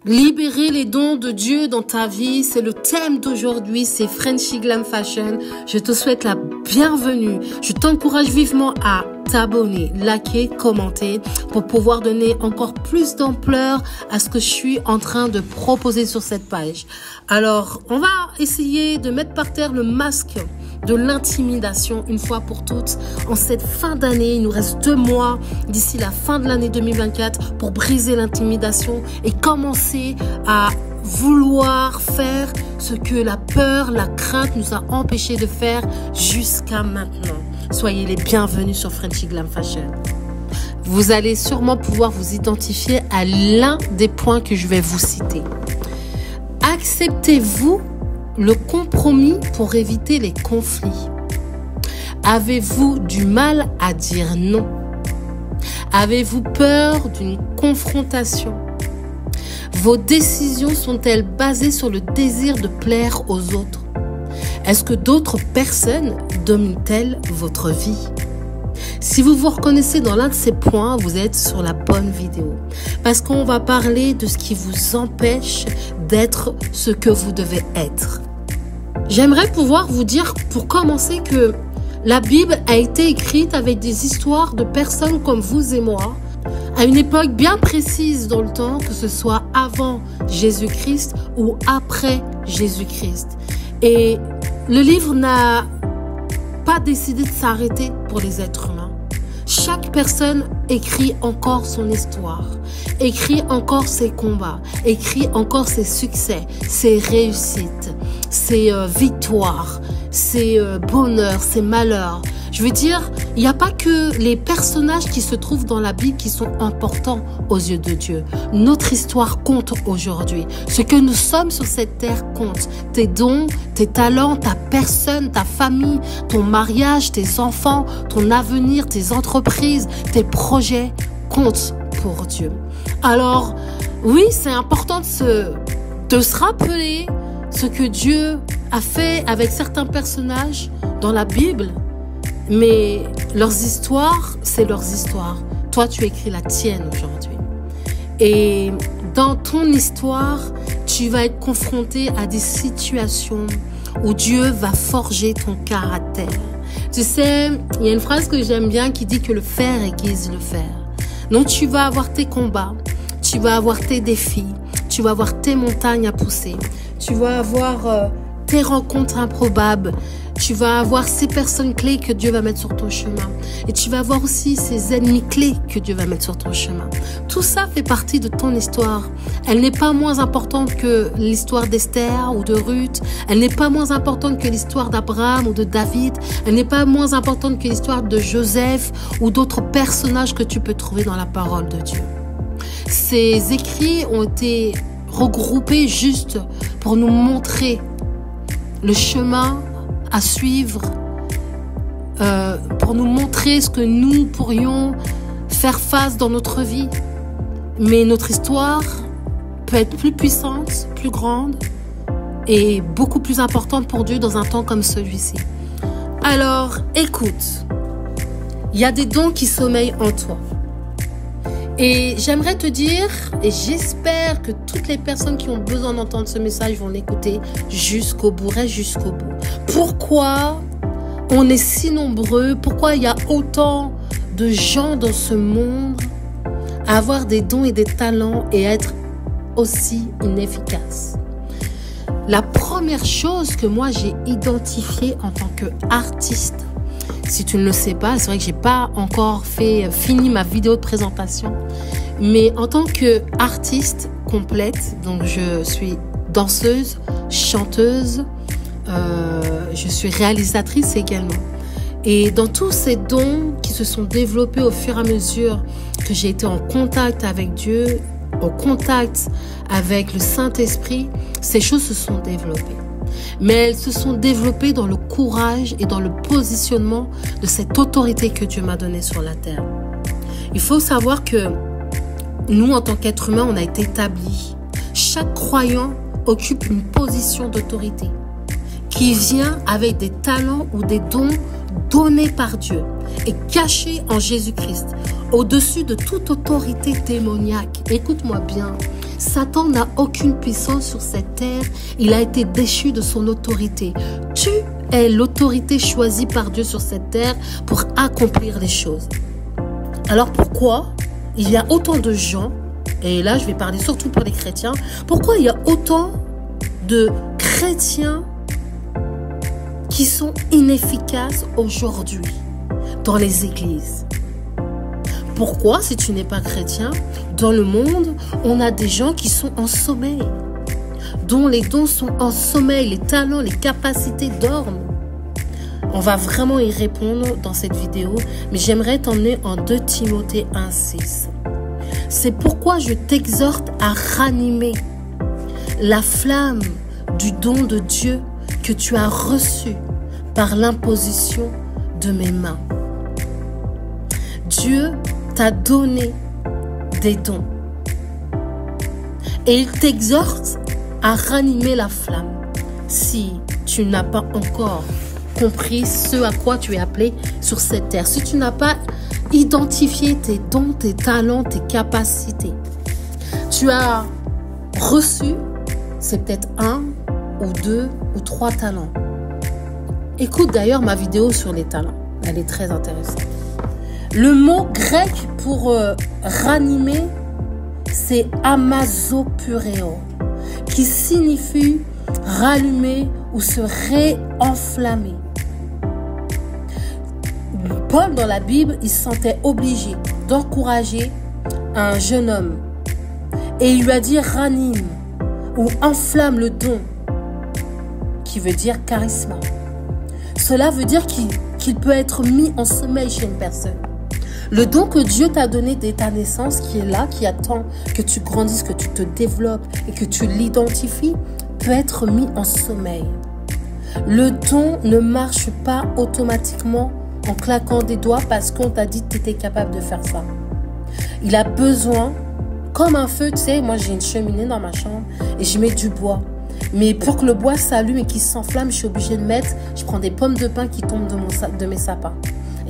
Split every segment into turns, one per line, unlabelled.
Libérer les dons de Dieu dans ta vie, c'est le thème d'aujourd'hui, c'est Frenchy Glam Fashion. Je te souhaite la bienvenue. Je t'encourage vivement à t'abonner, liker, commenter pour pouvoir donner encore plus d'ampleur à ce que je suis en train de proposer sur cette page. Alors, on va essayer de mettre par terre le masque de l'intimidation une fois pour toutes. En cette fin d'année, il nous reste 2 mois d'ici la fin de l'année 2024 pour briser l'intimidation et commencer à vouloir faire ce que la peur, la crainte nous a empêché de faire jusqu'à maintenant. Soyez les bienvenus sur Frenchy Glam Fashion. Vous allez sûrement pouvoir vous identifier à l'un des points que je vais vous citer. Acceptez-vous le compromis pour éviter les conflits? Avez-vous du mal à dire non? Avez-vous peur d'une confrontation? Vos décisions sont-elles basées sur le désir de plaire aux autres? Est-ce que d'autres personnes dominent-elles votre vie? Si vous vous reconnaissez dans l'un de ces points, vous êtes sur la bonne vidéo. Parce qu'on va parler de ce qui vous empêche d'être ce que vous devez être. J'aimerais pouvoir vous dire, pour commencer, que la Bible a été écrite avec des histoires de personnes comme vous et moi, à une époque bien précise dans le temps, que ce soit avant Jésus-Christ ou après Jésus-Christ. Et le livre n'a pas décidé de s'arrêter pour les êtres humains. Chaque personne écrit encore son histoire, écrit encore ses combats, écrit encore ses succès, ses réussites, ses victoires, ses bonheurs, ses malheurs. Je veux dire, il n'y a pas que les personnages qui se trouvent dans la Bible qui sont importants aux yeux de Dieu. Notre histoire compte aujourd'hui. Ce que nous sommes sur cette terre compte. Tes dons, tes talents, ta personne, ta famille, ton mariage, tes enfants, ton avenir, tes entreprises, tes projets comptent pour Dieu. Alors, oui, c'est important de se rappeler ce que Dieu a fait avec certains personnages dans la Bible. Mais leurs histoires, c'est leurs histoires. Toi, tu écris la tienne aujourd'hui. Et dans ton histoire, tu vas être confronté à des situations où Dieu va forger ton caractère. Tu sais, il y a une phrase que j'aime bien qui dit que le fer aiguise le fer. Donc, tu vas avoir tes combats, tu vas avoir tes défis, tu vas avoir tes montagnes à pousser, tu vas avoir tes rencontres improbables, tu vas avoir ces personnes clés que Dieu va mettre sur ton chemin. Et tu vas avoir aussi ces ennemis clés que Dieu va mettre sur ton chemin. Tout ça fait partie de ton histoire. Elle n'est pas moins importante que l'histoire d'Esther ou de Ruth. Elle n'est pas moins importante que l'histoire d'Abraham ou de David. Elle n'est pas moins importante que l'histoire de Joseph ou d'autres personnages que tu peux trouver dans la parole de Dieu. Ces écrits ont été regroupés juste pour nous montrer le chemin à suivre, pour nous montrer ce que nous pourrions faire face dans notre vie. Mais notre histoire peut être plus puissante, plus grande et beaucoup plus importante pour Dieu dans un temps comme celui-ci. Alors, écoute, il y a des dons qui sommeillent en toi. Et j'aimerais te dire, et j'espère que toutes les personnes qui ont besoin d'entendre ce message vont l'écouter jusqu'au bout, reste jusqu'au bout. Pourquoi on est si nombreux? Pourquoi il y a autant de gens dans ce monde à avoir des dons et des talents et à être aussi inefficaces? La première chose que moi j'ai identifiée en tant qu'artiste, si tu ne le sais pas, c'est vrai que j'ai pas encore fini ma vidéo de présentation, mais en tant qu'artiste complète, donc je suis danseuse, chanteuse, je suis réalisatrice également. Et dans tous ces dons qui se sont développés au fur et à mesure que j'ai été en contact avec Dieu, en contact avec le Saint-Esprit, ces choses se sont développées. Mais elles se sont développées dans le courage et dans le positionnement de cette autorité que Dieu m'a donnée sur la terre. Il faut savoir que nous, en tant qu'êtres humains, on a été établis. Chaque croyant occupe une position d'autorité qui vient avec des talents ou des dons donnés par Dieu et cachés en Jésus-Christ, au-dessus de toute autorité démoniaque. Écoute-moi bien. Satan n'a aucune puissance sur cette terre. Il a été déchu de son autorité. Tu es l'autorité choisie par Dieu sur cette terre pour accomplir les choses. Alors pourquoi il y a autant de gens, et là je vais parler surtout pour les chrétiens, pourquoi il y a autant de chrétiens qui sont inefficaces aujourd'hui dans les églises? Pourquoi, si tu n'es pas chrétien, dans le monde, on a des gens qui sont en sommeil, dont les dons sont en sommeil, les talents, les capacités dorment? On va vraiment y répondre dans cette vidéo, mais j'aimerais t'emmener en 2 Timothée 1,6. C'est pourquoi je t'exhorte à ranimer la flamme du don de Dieu que tu as reçu par l'imposition de mes mains. Dieu t'a donné des dons et il t'exhorte à ranimer la flamme. Si tu n'as pas encore compris ce à quoi tu es appelé sur cette terre, si tu n'as pas identifié tes dons, tes talents, tes capacités, tu as reçu, c'est peut-être 1 ou 2 ou 3 talents. Écoute d'ailleurs ma vidéo sur les talents, elle est très intéressante. Le mot grec pour ranimer, c'est amazopureo, qui signifie rallumer ou se réenflammer. Paul, dans la Bible, il se sentait obligé d'encourager un jeune homme. Et il lui a dit ranime ou enflamme le don, qui veut dire charisme. Cela veut dire qu'il peut être mis en sommeil chez une personne. Le don que Dieu t'a donné dès ta naissance, qui est là, qui attend que tu grandisses, que tu te développes et que tu l'identifies, peut être mis en sommeil. Le don ne marche pas automatiquement en claquant des doigts parce qu'on t'a dit que tu étais capable de faire ça. Il a besoin, comme un feu, tu sais, moi j'ai une cheminée dans ma chambre et je mets du bois. Mais pour que le bois s'allume et qu'il s'enflamme, je suis obligée de je prends des pommes de pin qui tombent de mes sapins.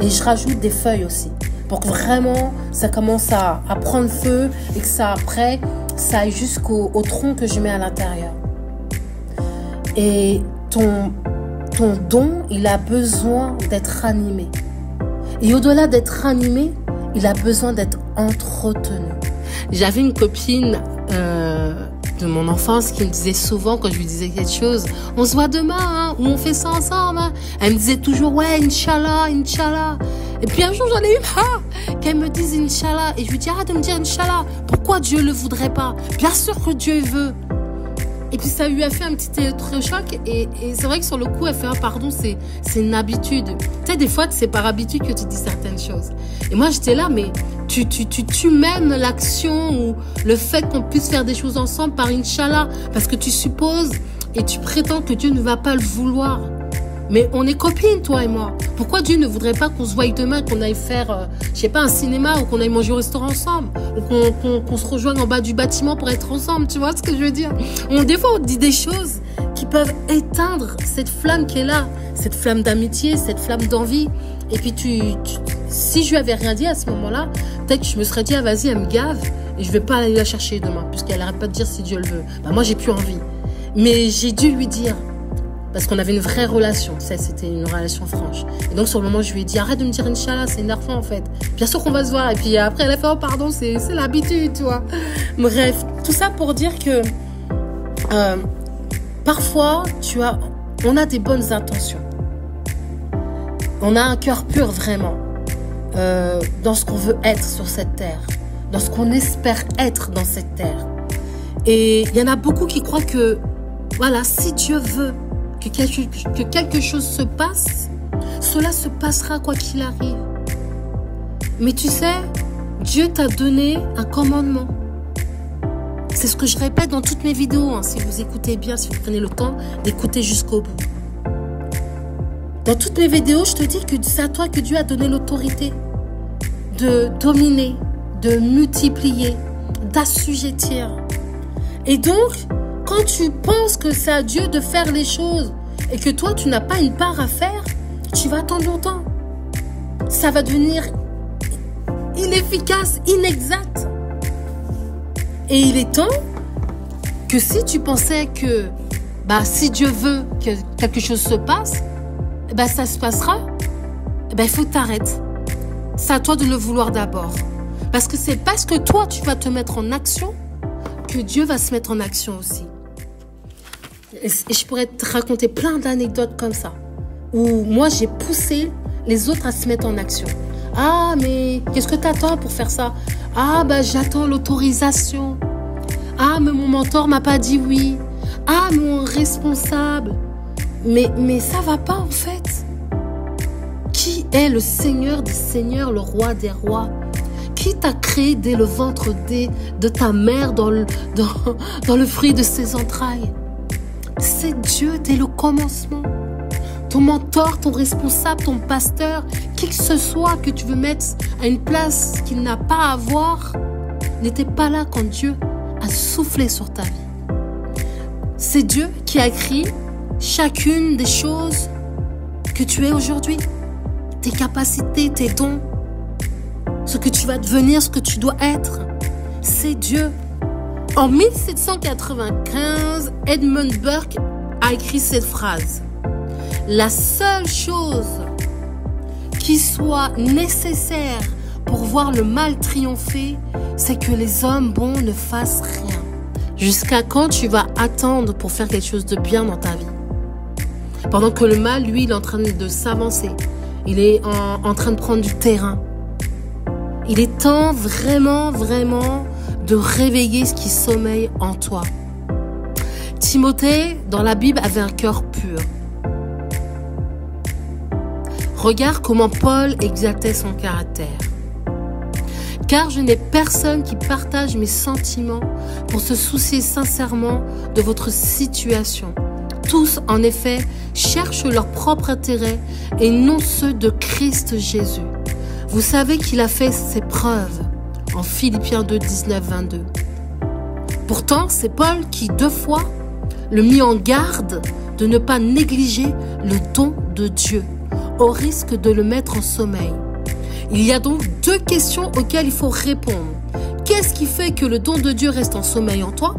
Et je rajoute des feuilles aussi, pour que vraiment ça commence à prendre feu et que ça après, ça aille jusqu'au tronc que je mets à l'intérieur. Et ton don, il a besoin d'être ranimé. Et au-delà d'être ranimé, il a besoin d'être entretenu. J'avais une copine de mon enfance qui me disait souvent, quand je lui disais quelque chose, on se voit demain, hein, ou on fait ça ensemble. Hein. Elle me disait toujours, ouais, Inch'Allah, Inch'Allah. Et puis un jour, j'en ai eu qu'elle me dise Inch'Allah. Et je lui dis, arrête de me dire Inch'Allah. Pourquoi Dieu ne le voudrait pas? Bien sûr que Dieu veut. Et puis ça lui a fait un petit électrochoc et c'est vrai que sur le coup, elle fait, ah pardon, c'est une habitude. Tu sais, des fois, c'est par habitude que tu dis certaines choses. Et moi, j'étais là, mais tu mènes l'action ou le fait qu'on puisse faire des choses ensemble par Inch'Allah, parce que tu supposes et tu prétends que Dieu ne va pas le vouloir. Mais on est copines, toi et moi. Pourquoi Dieu ne voudrait pas qu'on se voie demain, qu'on aille faire, je sais pas, un cinéma, ou qu'on aille manger au restaurant ensemble, ou qu'on se rejoigne en bas du bâtiment pour être ensemble, tu vois ce que je veux dire? Des fois, on dit des choses qui peuvent éteindre cette flamme qui est là, cette flamme d'amitié, cette flamme d'envie. Et puis, si je lui avais rien dit à ce moment-là, peut-être que je me serais dit, ah vas-y, elle me gave, et je vais pas aller la chercher demain, puisqu'elle n'arrête pas de dire si Dieu le veut. Bah, moi, j'ai plus envie. Mais j'ai dû lui dire. Parce qu'on avait une vraie relation, c'était une relation franche. Et donc sur le moment, je lui ai dit, arrête de me dire Inch'Allah, c'est énervant en fait. Bien sûr qu'on va se voir. Et puis après, elle a fait, oh pardon, c'est l'habitude, tu vois. Bref, tout ça pour dire que parfois, on a des bonnes intentions. On a un cœur pur vraiment dans ce qu'on veut être sur cette terre, dans ce qu'on espère être dans cette terre. Et il y en a beaucoup qui croient que, voilà, si Dieu veut que quelque chose se passe, cela se passera quoi qu'il arrive. Mais tu sais, Dieu t'a donné un commandement. C'est ce que je répète dans toutes mes vidéos, hein, si vous écoutez bien, si vous prenez le temps d'écouter jusqu'au bout. Dans toutes mes vidéos, je te dis que c'est à toi que Dieu a donné l'autorité de dominer, de multiplier, d'assujettir. Et donc, quand tu penses que c'est à Dieu de faire les choses et que toi, tu n'as pas une part à faire, tu vas attendre longtemps. Ça va devenir inefficace, inexact. Et il est temps que si tu pensais que si Dieu veut que quelque chose se passe, ça se passera, il faut que tu arrêtes. C'est à toi de le vouloir d'abord. Parce que c'est parce que toi, tu vas te mettre en action que Dieu va se mettre en action aussi. Et je pourrais te raconter plein d'anecdotes comme ça, où moi, j'ai poussé les autres à se mettre en action. Ah, mais qu'est-ce que tu attends pour faire ça? Ah, j'attends l'autorisation. Ah, mais mon mentor m'a pas dit oui. Ah, mon responsable. Mais ça va pas en fait. Qui est le Seigneur des Seigneurs, le Roi des Rois? Qui t'a créé dès le ventre de ta mère, dans le fruit de ses entrailles? C'est Dieu dès le commencement. Ton mentor, ton responsable, ton pasteur, qui que ce soit que tu veux mettre à une place qu'il n'a pas à avoir, n'était pas là quand Dieu a soufflé sur ta vie. C'est Dieu qui a écrit chacune des choses que tu es aujourd'hui. Tes capacités, tes dons, ce que tu vas devenir, ce que tu dois être. C'est Dieu. En 1795, Edmund Burke a écrit cette phrase. La seule chose qui soit nécessaire pour voir le mal triompher, c'est que les hommes bons ne fassent rien. Jusqu'à quand tu vas attendre pour faire quelque chose de bien dans ta vie? Pendant que le mal, lui, il est en train de s'avancer. Il est en train de prendre du terrain. Il est temps vraiment, vraiment de réveiller ce qui sommeille en toi. Timothée, dans la Bible, avait un cœur pur. Regarde comment Paul exaltait son caractère. Car je n'ai personne qui partage mes sentiments pour se soucier sincèrement de votre situation. Tous, en effet, cherchent leur propre intérêt et non ceux de Christ Jésus. Vous savez qu'il a fait ses preuves en Philippiens 2, 19, 22. Pourtant, c'est Paul qui, 2 fois, le mit en garde de ne pas négliger le don de Dieu, au risque de le mettre en sommeil. Il y a donc 2 questions auxquelles il faut répondre. Qu'est-ce qui fait que le don de Dieu reste en sommeil en toi?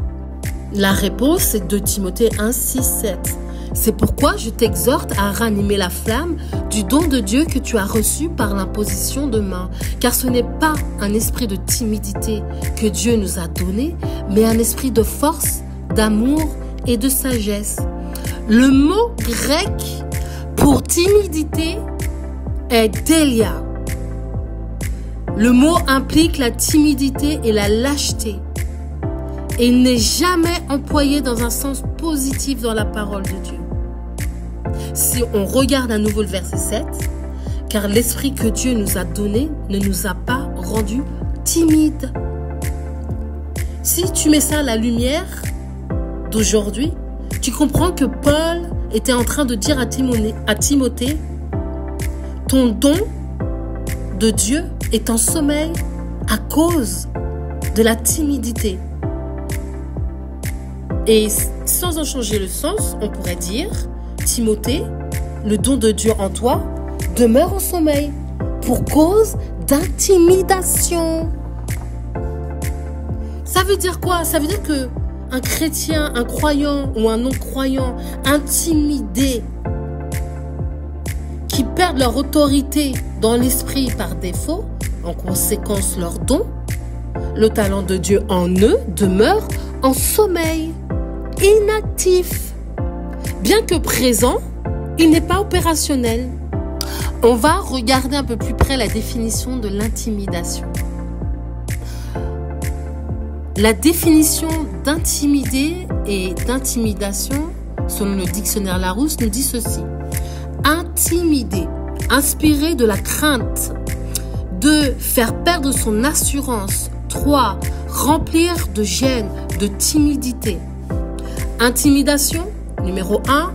La réponse est 2 Timothée 1, 6, 7. C'est pourquoi je t'exhorte à ranimer la flamme du don de Dieu que tu as reçu par l'imposition de main. Car ce n'est pas un esprit de timidité que Dieu nous a donné, mais un esprit de force, d'amour et de sagesse. Le mot grec pour timidité est délia. Le mot implique la timidité et la lâcheté. Et il n'est jamais employé dans un sens positif dans la parole de Dieu. Si on regarde à nouveau le verset 7, car l'esprit que Dieu nous a donné ne nous a pas rendus timides. Si tu mets ça à la lumière d'aujourd'hui, tu comprends que Paul était en train de dire à Timothée, ton don de Dieu est en sommeil à cause de la timidité. Et sans en changer le sens, on pourrait dire, Timothée, le don de Dieu en toi demeure en sommeil pour cause d'intimidation. Ça veut dire quoi? Ça veut dire que un chrétien, un croyant ou un non-croyant intimidé, qui perdent leur autorité dans l'esprit par défaut, en conséquence leur don, le talent de Dieu en eux demeure en sommeil, inactif. Bien que présent, il n'est pas opérationnel. On va regarder un peu plus près la définition de l'intimidation. La définition d'intimider et d'intimidation, selon le dictionnaire Larousse, nous dit ceci. Intimider, inspirer de la crainte. 2. Faire perdre son assurance. 3. Remplir de gêne, de timidité. Intimidation, numéro 1.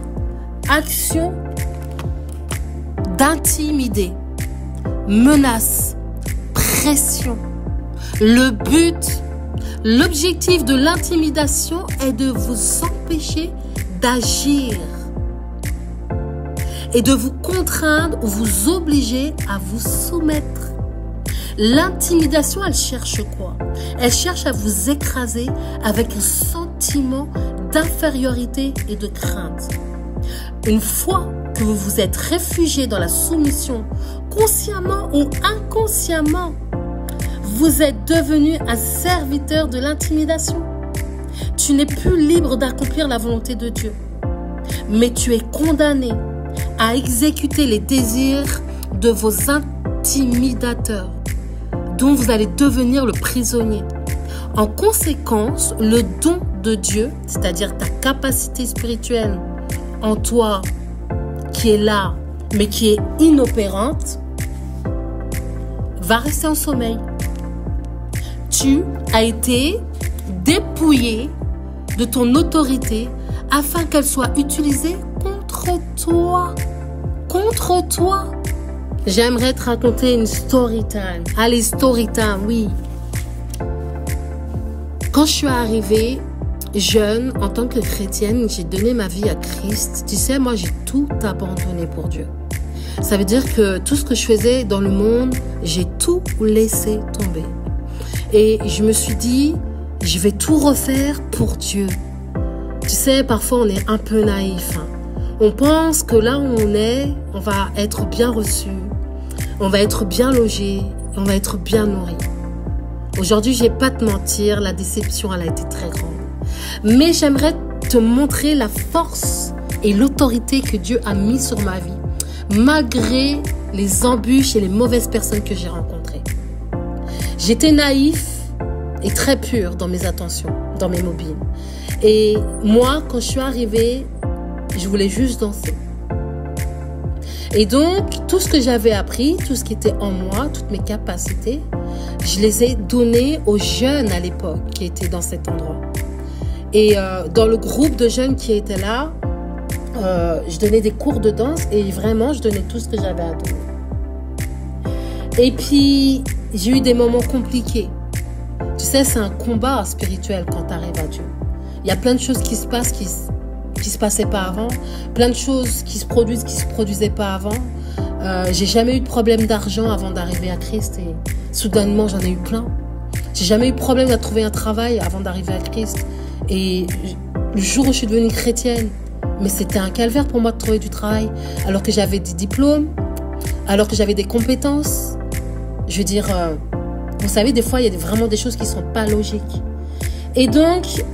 Action d'intimider. Menace, pression. Le but, l'objectif de l'intimidation est de vous empêcher d'agir et de vous contraindre ou vous obliger à vous soumettre. L'intimidation, elle cherche quoi? Elle cherche à vous écraser avec un sentiment d'infériorité et de crainte. Une fois que vous vous êtes réfugié dans la soumission, consciemment ou inconsciemment, vous êtes devenu un serviteur de l'intimidation. Tu n'es plus libre d'accomplir la volonté de Dieu, mais tu es condamné à exécuter les désirs de vos intimidateurs, dont vous allez devenir le prisonnier. En conséquence, le don de Dieu, c'est-à-dire ta capacité spirituelle en toi, qui est là, mais qui est inopérante, va rester en sommeil. Tu as été dépouillé de ton autorité afin qu'elle soit utilisée contre toi. Contre toi. J'aimerais te raconter une story time. Allez, story time, oui. Quand je suis arrivée jeune, en tant que chrétienne, j'ai donné ma vie à Christ. Tu sais, moi, j'ai tout abandonné pour Dieu. Ça veut dire que tout ce que je faisais dans le monde, j'ai tout laissé tomber. Et je me suis dit, je vais tout refaire pour Dieu. Tu sais, parfois, on est un peu naïf. On pense que là où on va être bien reçu, on va être bien logé, on va être bien nourri. Aujourd'hui, je vais pas te mentir, la déception, elle a été très grande. Mais j'aimerais te montrer la force et l'autorité que Dieu a mis sur ma vie, malgré les embûches et les mauvaises personnes que j'ai rencontrées. J'étais naïf et très pur dans mes attentions, dans mes mobiles. Et moi, quand je suis arrivée, je voulais juste danser. Et donc, tout ce que j'avais appris, tout ce qui était en moi, toutes mes capacités, je les ai données aux jeunes à l'époque qui étaient dans cet endroit. Et dans le groupe de jeunes qui étaient là, je donnais des cours de danse et vraiment, je donnais tout ce que j'avais à donner. Et puis, j'ai eu des moments compliqués. Tu sais, c'est un combat spirituel quand tu arrives à Dieu. Il y a plein de choses qui se passent qui se passaient pas avant, plein de choses qui se produisent qui se produisaient pas avant. J'ai jamais eu de problème d'argent avant d'arriver à Christ et soudainement j'en ai eu plein. J'ai jamais eu de problème à trouver un travail avant d'arriver à Christ et le jour où je suis devenue chrétienne, mais c'était un calvaire pour moi de trouver du travail alors que j'avais des diplômes, alors que j'avais des compétences. Je veux dire, vous savez, des fois il y a vraiment des choses qui sont pas logiques. Et donc,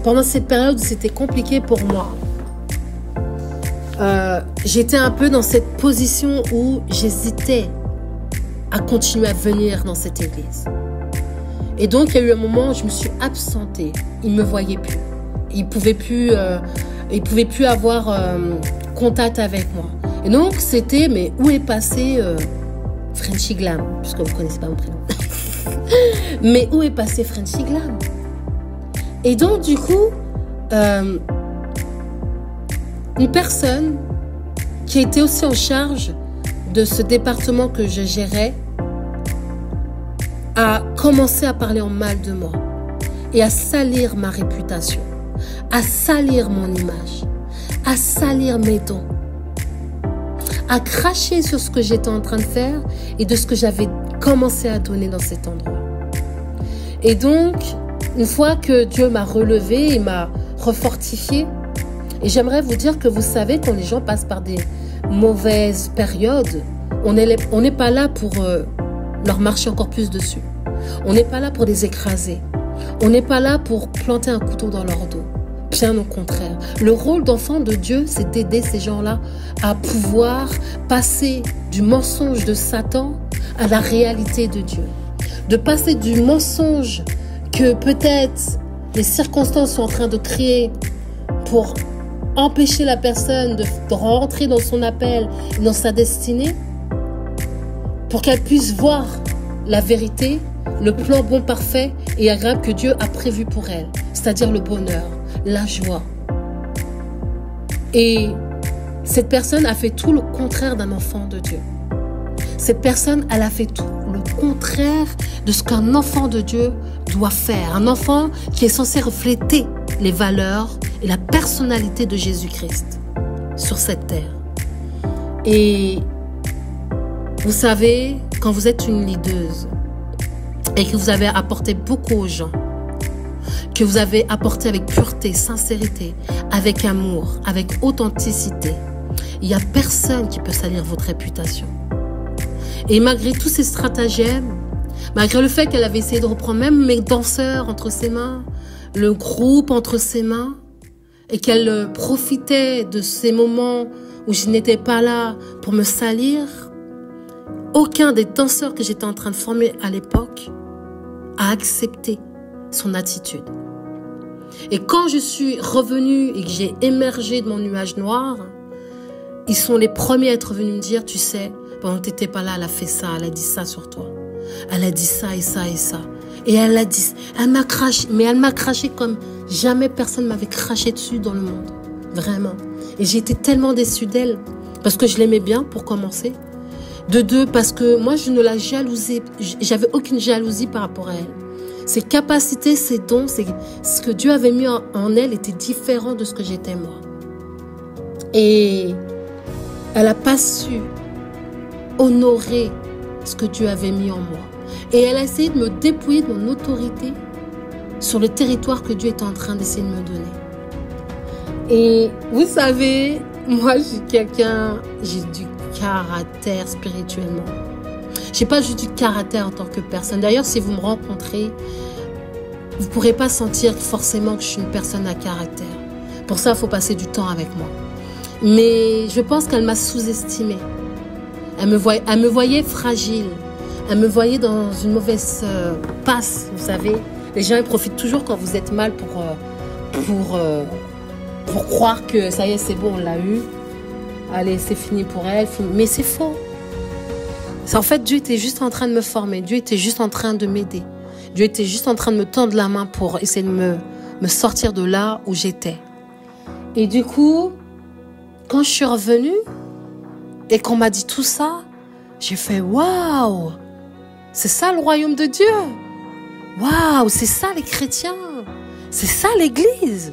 pendant cette période où c'était compliqué pour moi, j'étais un peu dans cette position où j'hésitais à continuer à venir dans cette église. Et donc, il y a eu un moment où je me suis absentée. Ils ne me voyaient plus. Ils ne pouvaient plus avoir contact avec moi. Et donc, c'était, mais où est passé Frenchy Glam, puisque vous ne connaissez pas mon prénom. Mais où est passé Frenchy Glam? Et donc, du coup, une personne qui était aussi en charge de ce département que je gérais a commencé à parler en mal de moi et à salir ma réputation, à salir mon image, à salir mes dons, à cracher sur ce que j'étais en train de faire et de ce que j'avais commencé à donner dans cet endroit. Et donc, une fois que Dieu m'a relevé et m'a refortifié, et j'aimerais vous dire que vous savez, quand les gens passent par des mauvaises périodes, on n'est pas là pour leur marcher encore plus dessus. On n'est pas là pour les écraser. On n'est pas là pour planter un couteau dans leur dos. Bien au contraire. Le rôle d'enfant de Dieu, c'est d'aider ces gens-là à pouvoir passer du mensonge de Satan à la réalité de Dieu. De passer du mensonge que peut-être les circonstances sont en train de créer pour empêcher la personne de rentrer dans son appel, dans sa destinée, pour qu'elle puisse voir la vérité, le plan bon, parfait et agréable que Dieu a prévu pour elle, c'est-à-dire le bonheur, la joie. Et cette personne a fait tout le contraire d'un enfant de Dieu. Cette personne, elle a fait tout le contraire de ce qu'un enfant de Dieu doit faire. Un enfant qui est censé refléter les valeurs et la personnalité de Jésus-Christ sur cette terre. Et vous savez, quand vous êtes une leaduse et que vous avez apporté beaucoup aux gens, que vous avez apporté avec pureté, sincérité, avec amour, avec authenticité, il n'y a personne qui peut salir votre réputation. Et malgré tous ces stratagèmes, malgré le fait qu'elle avait essayé de reprendre même mes danseurs entre ses mains, le groupe entre ses mains, et qu'elle profitait de ces moments où je n'étais pas là pour me salir, aucun des danseurs que j'étais en train de former à l'époque a accepté son attitude. Et quand je suis revenue et que j'ai émergé de mon nuage noir, ils sont les premiers à être venus me dire, tu sais, pendant que tu n'étais pas là, elle a fait ça, elle a dit ça sur toi. Elle a dit ça et ça et ça. Et elle a dit, elle m'a craché, mais elle m'a craché comme jamais personne m'avait craché dessus dans le monde. Vraiment. Et j'ai été tellement déçue d'elle, parce que je l'aimais bien pour commencer. De deux, parce que moi je ne la jalousais, j'avais aucune jalousie par rapport à elle. Ses capacités, ses dons, ce que Dieu avait mis en elle était différent de ce que j'étais moi. Et elle n'a pas su honorer ce que Dieu avait mis en moi. Et elle a essayé de me dépouiller de mon autorité sur le territoire que Dieu était en train d'essayer de me donner. Et vous savez, moi, j'ai du caractère spirituellement. J'ai pas juste du caractère en tant que personne. D'ailleurs, si vous me rencontrez, vous ne pourrez pas sentir forcément que je suis une personne à caractère. Pour ça, il faut passer du temps avec moi. Mais je pense qu'elle m'a sous-estimée. Elle me voyait fragile. Elle me voyait dans une mauvaise passe, vous savez. Les gens ils profitent toujours quand vous êtes mal pour croire que ça y est, c'est bon, on l'a eu. Allez, c'est fini pour elle. Mais c'est faux. En fait, Dieu était juste en train de me former. Dieu était juste en train de m'aider. Dieu était juste en train de me tendre la main pour essayer de me sortir de là où j'étais. Et du coup, quand je suis revenue et qu'on m'a dit tout ça, j'ai fait waouh! C'est ça le royaume de Dieu. Waouh, c'est ça les chrétiens. C'est ça l'église.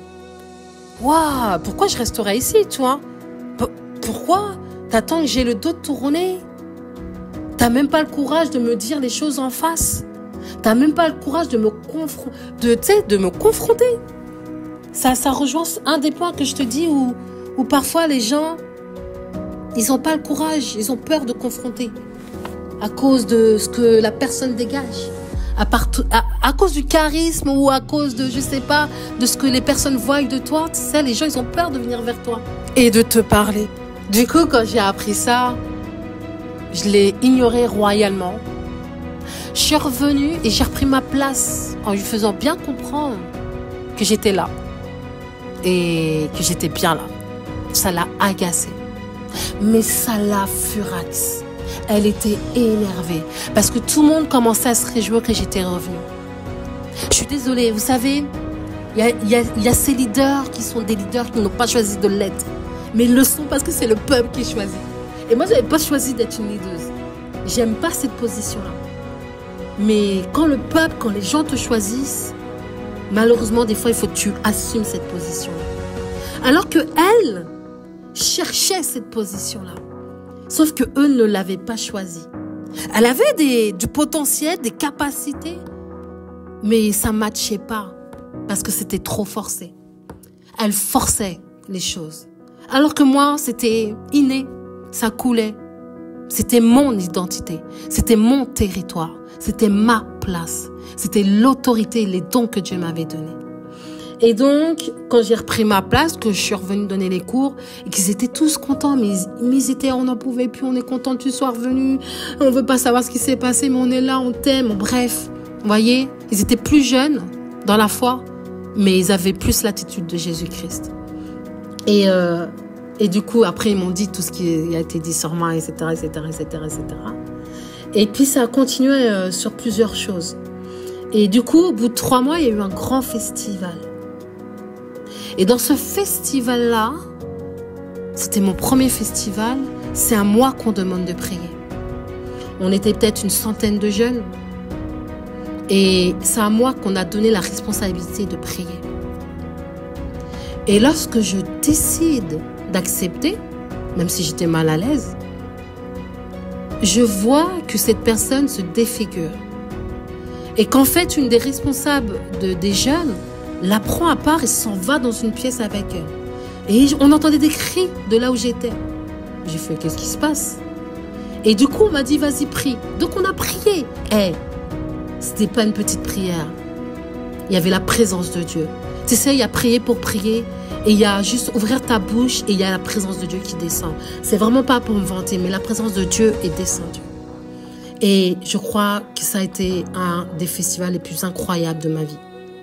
Waouh, pourquoi je resterais ici, toi? Pourquoi t'attends que j'ai le dos tourné? T'as même pas le courage de me dire les choses en face. T'as même pas le courage de me confronter. Ça rejoint un des points que je te dis où parfois les gens, ils n'ont pas le courage, ils ont peur de confronter. À cause de ce que la personne dégage, à cause du charisme ou à cause de, je sais pas, de ce que les personnes voient de toi. Tu sais, les gens, ils ont peur de venir vers toi et de te parler. Du coup, quand j'ai appris ça, je l'ai ignoré royalement. Je suis revenue et j'ai repris ma place en lui faisant bien comprendre que j'étais là et que j'étais bien là. Ça l'a agacée, mais ça l'a furax. Elle était énervée parce que tout le monde commençait à se réjouir que j'étais revenue. Je suis désolée, vous savez, il y a ces leaders qui sont des leaders qui n'ont pas choisi de l'être, mais ils le sont parce que c'est le peuple qui choisit. Et moi, je n'avais pas choisi d'être une leaduse. J'aime pas cette position-là. Mais quand le peuple, quand les gens te choisissent, malheureusement, des fois, il faut que tu assumes cette position-là. Alors que elle cherchait cette position-là. Sauf que eux ne l'avaient pas choisi. Elle avait du potentiel, des capacités, mais ça ne matchait pas parce que c'était trop forcé. Elle forçait les choses. Alors que moi, c'était inné, ça coulait. C'était mon identité, c'était mon territoire, c'était ma place, c'était l'autorité et les dons que Dieu m'avait donnés. Et donc, quand j'ai repris ma place, que je suis revenue donner les cours, et qu'ils étaient tous contents, mais ils étaient, on n'en pouvait plus, on est content que tu sois revenu, on veut pas savoir ce qui s'est passé, mais on est là, on t'aime, bref. Vous voyez, ils étaient plus jeunes dans la foi, mais ils avaient plus l'attitude de Jésus-Christ. Et du coup, après, ils m'ont dit tout ce qui a été dit sur moi, etc., etc., etc., etc. Et puis, ça a continué sur plusieurs choses. Et du coup, au bout de 3 mois, il y a eu un grand festival. Et dans ce festival-là, c'était mon premier festival, c'est à moi qu'on demande de prier. On était peut-être une centaine de jeunes. Et c'est à moi qu'on a donné la responsabilité de prier. Et lorsque je décide d'accepter, même si j'étais mal à l'aise, je vois que cette personne se défigure. Et qu'en fait, une des responsables des jeunes la prend à part et s'en va dans une pièce avec elle. Et on entendait des cris de là où j'étais. J'ai fait, qu'est-ce qui se passe? Et du coup, on m'a dit, vas-y, prie. Donc, on a prié. C'était pas une petite prière. Il y avait la présence de Dieu. Tu sais, il y a prier pour prier. Et il y a juste ouvrir ta bouche et il y a la présence de Dieu qui descend. C'est vraiment pas pour me vanter, mais la présence de Dieu est descendue. Et je crois que ça a été un des festivals les plus incroyables de ma vie.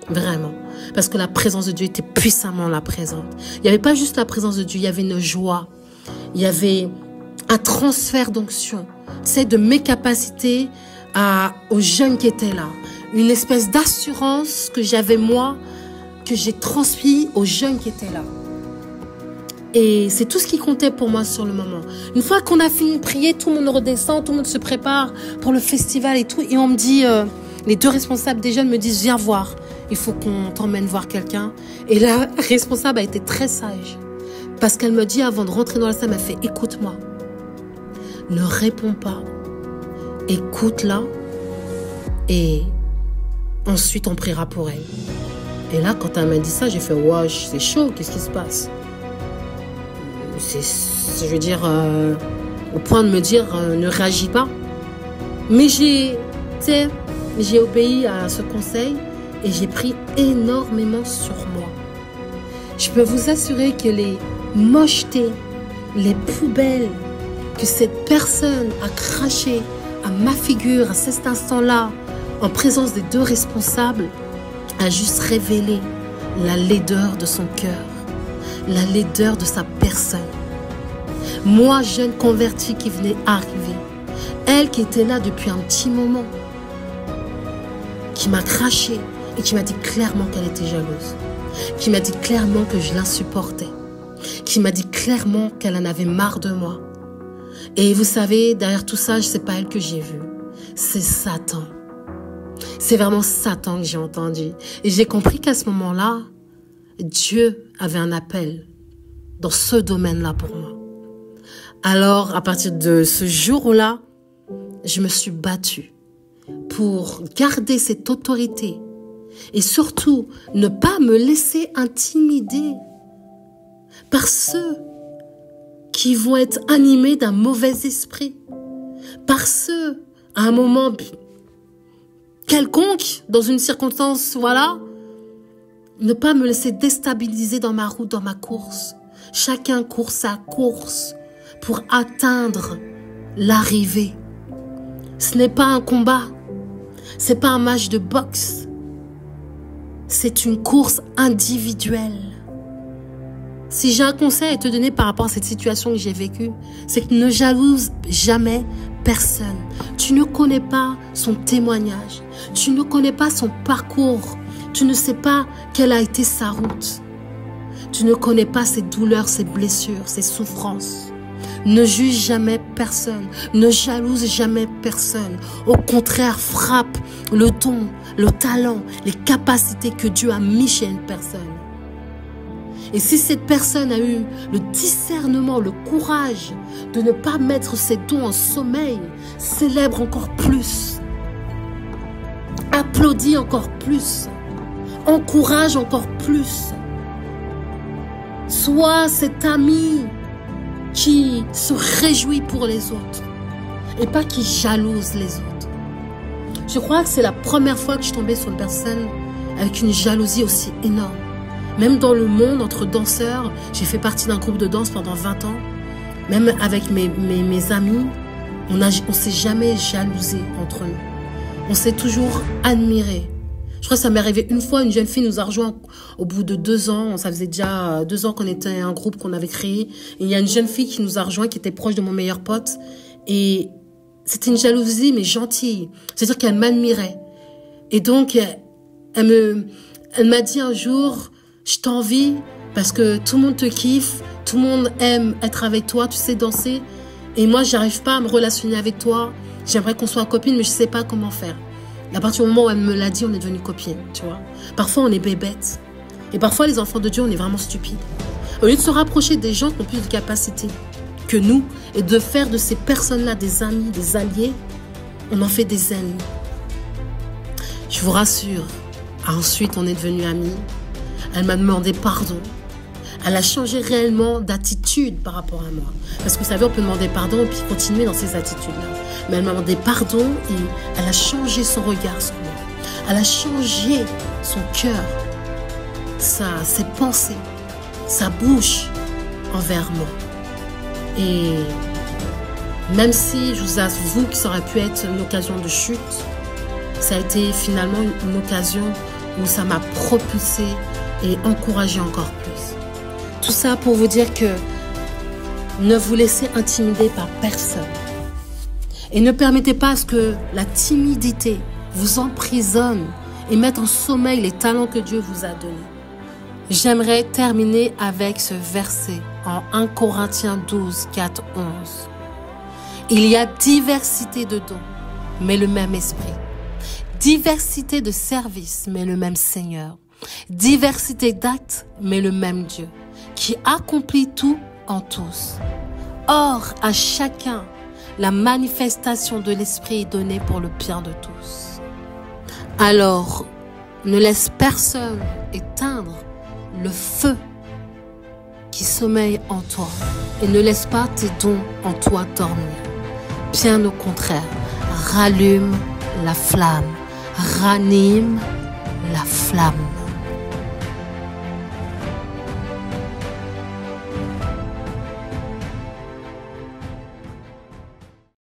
Vraiment. Parce que la présence de Dieu était puissamment là présente. Il n'y avait pas juste la présence de Dieu, il y avait une joie. Il y avait un transfert d'onction. Tu sais, de mes capacités aux jeunes qui étaient là. Une espèce d'assurance que j'avais moi, que j'ai transmis aux jeunes qui étaient là. Et c'est tout ce qui comptait pour moi sur le moment. Une fois qu'on a fini de prier, tout le monde redescend, tout le monde se prépare pour le festival et tout. Et on me dit, les deux responsables des jeunes me disent, viens voir, il faut qu'on t'emmène voir quelqu'un. Et la responsable a été très sage. Parce qu'elle me dit, avant de rentrer dans la salle, elle m'a fait, écoute-moi, ne réponds pas, écoute-la, et ensuite on priera pour elle. Et là, quand elle m'a dit ça, j'ai fait, wesh, c'est chaud, qu'est-ce qui se passe? Je veux dire, au point de me dire, ne réagis pas. Mais j'ai obéi à ce conseil et j'ai pris énormément sur moi. Je peux vous assurer que les mochetés, les poubelles que cette personne a crachées à ma figure à cet instant-là, en présence des deux responsables, a juste révélé la laideur de son cœur, la laideur de sa personne. Moi, jeune convertie qui venait arriver, elle qui était là depuis un petit moment, qui m'a craché et qui m'a dit clairement qu'elle était jalouse, qui m'a dit clairement que je l'insupportais, qui m'a dit clairement qu'elle en avait marre de moi. Et vous savez, derrière tout ça, c'est pas elle que j'ai vue, c'est Satan. C'est vraiment Satan que j'ai entendu. Et j'ai compris qu'à ce moment-là, Dieu avait un appel dans ce domaine-là pour moi. Alors, à partir de ce jour-là, je me suis battue pour garder cette autorité et surtout ne pas me laisser intimider par ceux qui vont être animés d'un mauvais esprit, par ceux, à un moment quelconque, dans une circonstance, voilà, ne pas me laisser déstabiliser dans ma route, dans ma course. Chacun court sa course pour atteindre l'arrivée. Ce n'est pas un combat, c'est pas un match de boxe, c'est une course individuelle. Si j'ai un conseil à te donner par rapport à cette situation que j'ai vécue, c'est que ne jalouse jamais personne. Tu ne connais pas son témoignage, tu ne connais pas son parcours, tu ne sais pas quelle a été sa route. Tu ne connais pas ses douleurs, ses blessures, ses souffrances. Ne juge jamais personne, ne jalouse jamais personne. Au contraire, frappe le don, le talent, les capacités que Dieu a mis chez une personne. Et si cette personne a eu le discernement, le courage de ne pas mettre ses dons en sommeil, célèbre encore plus, applaudis encore plus, encourage encore plus. Sois cet ami qui se réjouit pour les autres et pas qui jalouse les autres. Je crois que c'est la première fois que je tombais sur une personne avec une jalousie aussi énorme. Même dans le monde, entre danseurs, j'ai fait partie d'un groupe de danse pendant 20 ans. Même avec mes amis, on s'est jamais jalousé entre nous. On s'est toujours admiré. Je crois que ça m'est arrivé une fois, une jeune fille nous a rejoint au bout de 2 ans. Ça faisait déjà 2 ans qu'on était un groupe qu'on avait créé. Et il y a une jeune fille qui nous a rejoint, qui était proche de mon meilleur pote. Et c'était une jalousie, mais gentille. C'est-à-dire qu'elle m'admirait. Et donc, elle m'a dit un jour, je t'envie parce que tout le monde te kiffe, tout le monde aime être avec toi, tu sais danser. Et moi, j'arrive pas à me relationner avec toi. J'aimerais qu'on soit copines, mais je sais pas comment faire. Et à partir du moment où elle me l'a dit, on est devenus copines, tu vois. Parfois, on est bébêtes. Et parfois, les enfants de Dieu, on est vraiment stupides. Au lieu de se rapprocher des gens qui ont plus de capacités que nous et de faire de ces personnes-là des amis, des alliés. On en fait des ennemis. Je vous rassure, ensuite on est devenus amis. Elle m'a demandé pardon. Elle a changé réellement d'attitude par rapport à moi. Parce que vous savez, on peut demander pardon et puis continuer dans ces attitudes-là. Mais elle m'a demandé pardon et elle a changé son regard sur moi. Elle a changé son cœur, ses pensées, sa bouche envers moi. Et même si je vous avoue que ça aurait pu être une occasion de chute, ça a été finalement une occasion où ça m'a propulsé et encouragé encore plus. Tout ça pour vous dire que ne vous laissez intimider par personne. Et ne permettez pas à ce que la timidité vous emprisonne et mette en sommeil les talents que Dieu vous a donnés. J'aimerais terminer avec ce verset en 1 Corinthiens 12, 4, 11. Il y a diversité de dons, mais le même esprit. Diversité de services, mais le même Seigneur. Diversité d'actes, mais le même Dieu, qui accomplit tout en tous. Or, à chacun, la manifestation de l'Esprit est donnée pour le bien de tous. Alors, ne laisse personne éteindre le feu qui sommeille en toi et ne laisse pas tes dons en toi dormir. Bien au contraire, rallume la flamme, ranime la flamme.